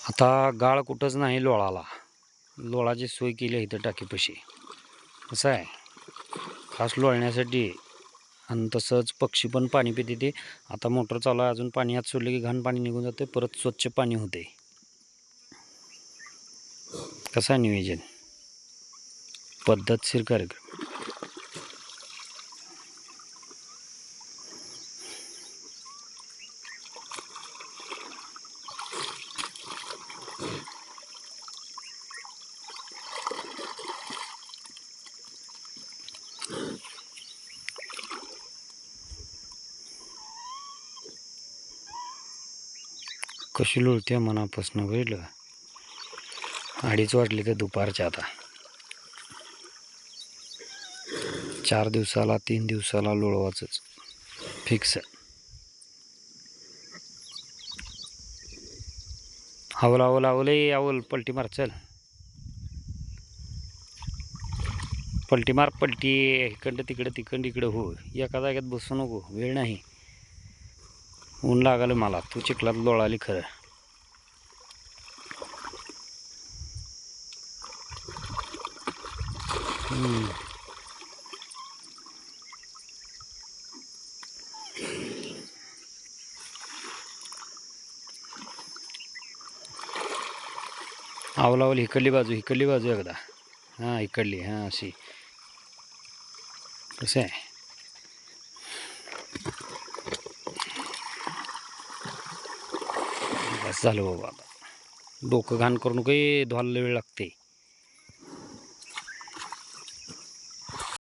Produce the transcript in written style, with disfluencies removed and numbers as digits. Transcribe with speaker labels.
Speaker 1: आता गाळ कुठंच नाही लोळाला. लोळाची सोय केली आहे इथं टाकीपाशी. कसं आहे, खास लोळण्यासाठी. आणि तसंच पक्षी पण पाणी पिते ते. आता मोटर चालू आहे, अजून पाणी आत सोडले की घाण पाणी निघून जाते, परत स्वच्छ पाणी होते. कसं आहे नियोजन, पद्धतशीर कार्यक्रम. कशी लोळते मनापासून बघितलं. 2:30 वाजले तर दुपारच्या. आता 4 दिवसाला 3 दिवसाला लोळवाचंच फिक्स. आवल आवल आवले आवल पलटी मार, चल पलटी मार, पलटी. इकडं तिकडं तिकडं इकडं हो, एका जागेत बसू नको, वेळ नाही. ऊन लागालं मला, तू चिखलात लोळाली खरं. आवल आवल इकडली बाजू एकदा. हां इकडली, हां अशी. कसं आहे, बस झालं बाबा. आता डोकं घाण करू नको, धुवायला वेळ लागते.